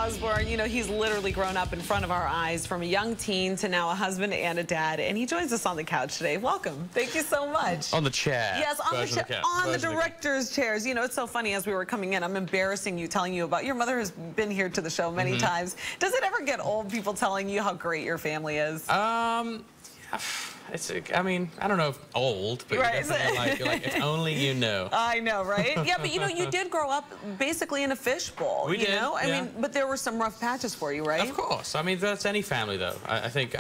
Osbourne. You know, he's literally grown up in front of our eyes from a young teen to now a husband and a dad. And he joins us on the couch today. Welcome. Thank you so much. On the chair. Yes, on the chair. On the director's chairs. You know, it's so funny as we were coming in, I'm embarrassing you, telling you about your mother has been here to the show many times. Does it ever get old, people telling you how great your family is? I mean, I don't know if old, but right. you're like, if only you knew. I know, right? Yeah, but you know, you did grow up basically in a fishbowl. We did, know? I mean, but there were some rough patches for you, right? Of course. I mean, that's any family, though. I think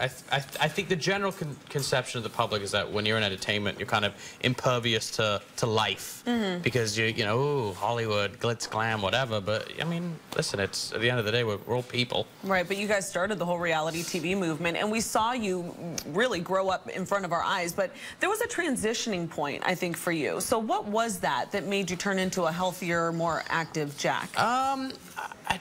the general conception of the public is that when you're in entertainment, you're kind of impervious to life because you know, ooh, Hollywood, glitz, glam, whatever. But I mean, listen, it's at the end of the day, we're all people. Right, but you guys started the whole reality TV movement, and we saw you really grow up in front of our eyes, but there was a transitioning point, I think, for you. So what was that made you turn into a healthier, more active Jack?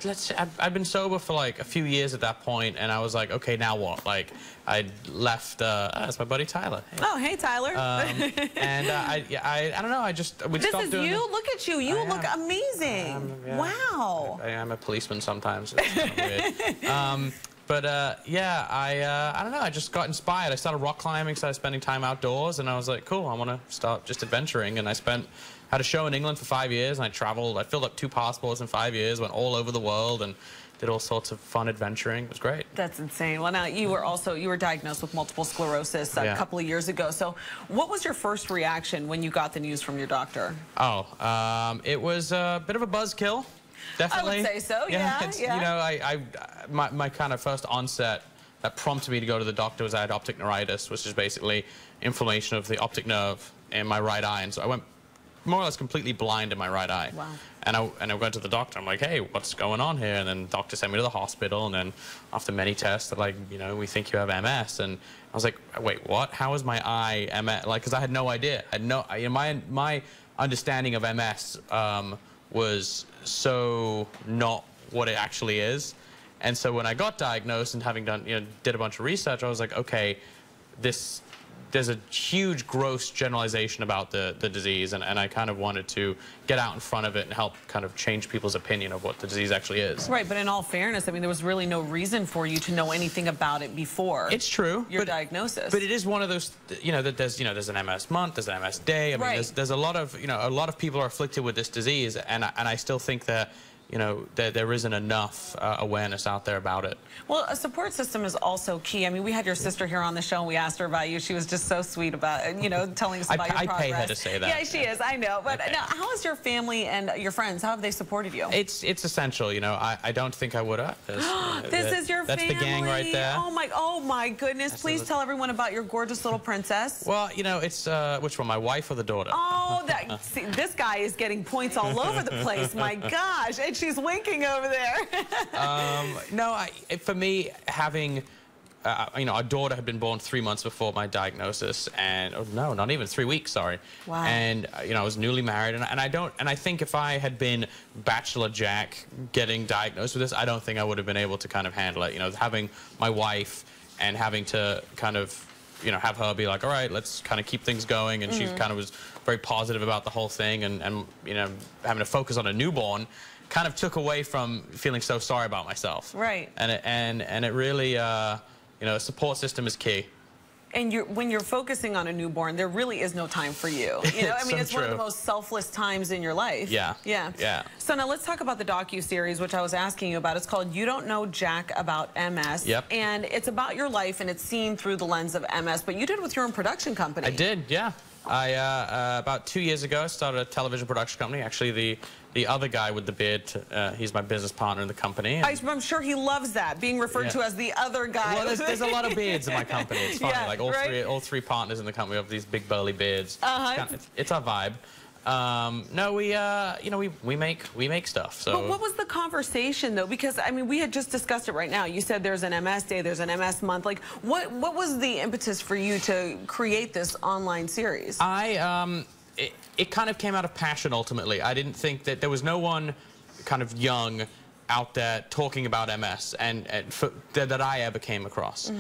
Let's say I'd been sober for like a few years at that point, and I was like, okay, now what? Like, I left. That's my buddy Tyler. Hey. Oh, hey, Tyler. And I don't know. We this stopped is doing you. Look at you. You look amazing. Yeah. Wow. I am a policeman sometimes. It's kind of weird. Yeah, I don't know, I just got inspired. I started rock climbing, started spending time outdoors, and I was like, cool, I want to start just adventuring. And I had a show in England for 5 years, and I traveled. I filled up 2 passports in 5 years, went all over the world, and did all sorts of fun adventuring. It was great. That's insane. Well, now, you were diagnosed with multiple sclerosis a couple of years ago. So what was your first reaction when you got the news from your doctor? Oh, it was a bit of a buzzkill. Definitely. I would say so, yeah. You know, my kind of first onset that prompted me to go to the doctor was I had optic neuritis, which is basically inflammation of the optic nerve in my right eye. And so I went more or less completely blind in my right eye. Wow. And I went to the doctor. I'm like, hey, what's going on here? And then the doctor sent me to the hospital. And then after many tests, they're like, you know, we think you have MS. And I was like, wait, what? How is my eye MS? Like, because I had no idea. My understanding of MS was so not what it actually is. And so when I got diagnosed and having done, did a bunch of research, I was like, okay, there's a huge gross generalization about the disease, and I kind of wanted to get out in front of it and help kind of change people's opinion of what the disease actually is. Right, but in all fairness, I mean, there was really no reason for you to know anything about it before. It's true. Your diagnosis. But it is one of those, that there's an MS month, there's an MS day. I mean, there's a lot of, a lot of people are afflicted with this disease, and I still think that there isn't enough awareness out there about it. Well, a support system is also key. I mean, we had your sister here on the show, and we asked her about you. She was just so sweet about, telling us about your progress. I pay her to say that. Yeah, she is. I know. But now, how is your family and your friends? How have they supported you? It's essential. I don't think I would have. This is your family. That's the gang right there. Oh my goodness. Please tell everyone about your gorgeous little princess. Well, it's which one, my wife or the daughter? Oh, see, this guy is getting points all over the place. My gosh. And she's winking over there. No, for me, having our daughter had been born 3 months before my diagnosis, and no, not even 3 weeks, sorry. Wow. And I was newly married, and I think if I had been Bachelor Jack getting diagnosed with this, I don't think I would have been able to kind of handle it. Having my wife and having to kind of have her be like, all right, let's kind of keep things going, and she kind of was very positive about the whole thing, and having to focus on a newborn kind of took away from feeling so sorry about myself. Right. And it really, a support system is key. And when you're focusing on a newborn, there really is no time for you. I mean, it's one of the most selfless times in your life. Yeah. Yeah. Yeah. So now let's talk about the docu-series, which I was asking you about. It's called You Don't Know Jack About MS. Yep. And it's about your life, and it's seen through the lens of MS, but you did it with your own production company. I did, yeah. About 2 years ago, I started a television production company. Actually, the other guy with the beard, he's my business partner in the company. I'm sure he loves that, being referred to as the other guy. Well, there's a lot of beards in my company. It's funny, like all three partners in the company have these big burly beards. It's our vibe. No, we make stuff. So. But what was the conversation though? Because I mean, we had just discussed it right now. You said there's an MS day, there's an MS month. Like, what was the impetus for you to create this online series? It kind of came out of passion ultimately. I didn't think that there was no one kind of young out there talking about MS that I ever came across.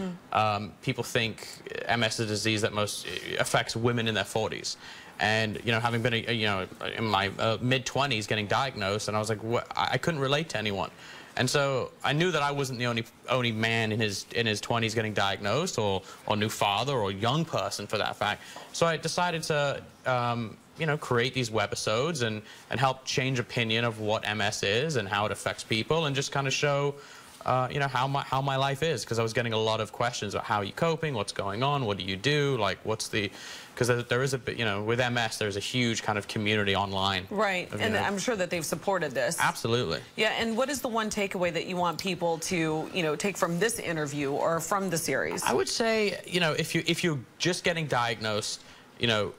People think MS is a disease that most affects women in their 40s. And, you know, having been, you know, in my mid-20s getting diagnosed, and I was like, I couldn't relate to anyone. And so I knew that I wasn't the only man in his 20s getting diagnosed, or new father, or young person for that fact. So I decided to, you know, create these webisodes and help change opinion of what MS is and how it affects people, and just kind of show, you know, how my life is, because I was getting a lot of questions about how are you coping, what's going on, what do you do, like what's the, because there is a bit, you know, with MS there's a huge kind of community online. Right, and I'm sure that they've supported this. Absolutely. Yeah, and what is the one takeaway that you want people to, you know, take from this interview or from the series? I would say, you know, if you're just getting diagnosed, you know,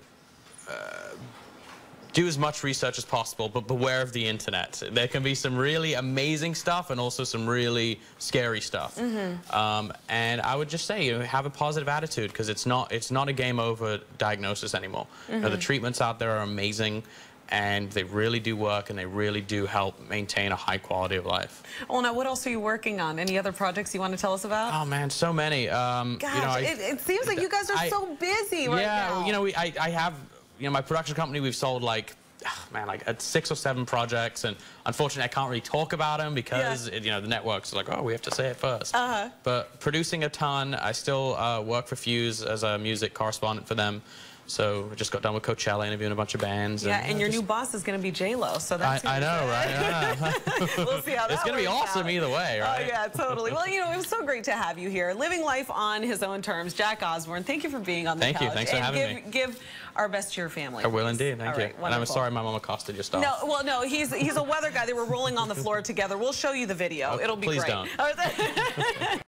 do as much research as possible, but beware of the internet. There can be some really amazing stuff and also some really scary stuff. And I would just say, you know, have a positive attitude, because it's not a game over diagnosis anymore. You know, the treatments out there are amazing, and they really do work, and they really do help maintain a high quality of life. Well, now, what else are you working on? Any other projects you want to tell us about? Oh man, so many. Gosh, you know, it seems like you guys are so busy right now. Yeah, you know, I have, you know, my production company, we've sold like, man, like 6 or 7 projects, and unfortunately I can't really talk about them because you know, the networks are like, oh, we have to say it first. But producing a ton. I still work for Fuse as a music correspondent for them. So I just got done with Coachella, interviewing a bunch of bands. Yeah, and your new boss is going to be J-Lo, so that's I know, right? Yeah. We'll see how that It's going to be awesome either way, right? Oh, yeah, totally. Well, you know, it was so great to have you here. Living life on his own terms. Jack Osbourne, thank you for being on the couch. Thank you. Thanks for having me. Give our best to your family. I will indeed. Thank you. Right, and I'm sorry my mom accosted your stuff. No, well, no, he's a weather guy. They were rolling on the floor together. We'll show you the video. Okay, It'll be please great. Don't.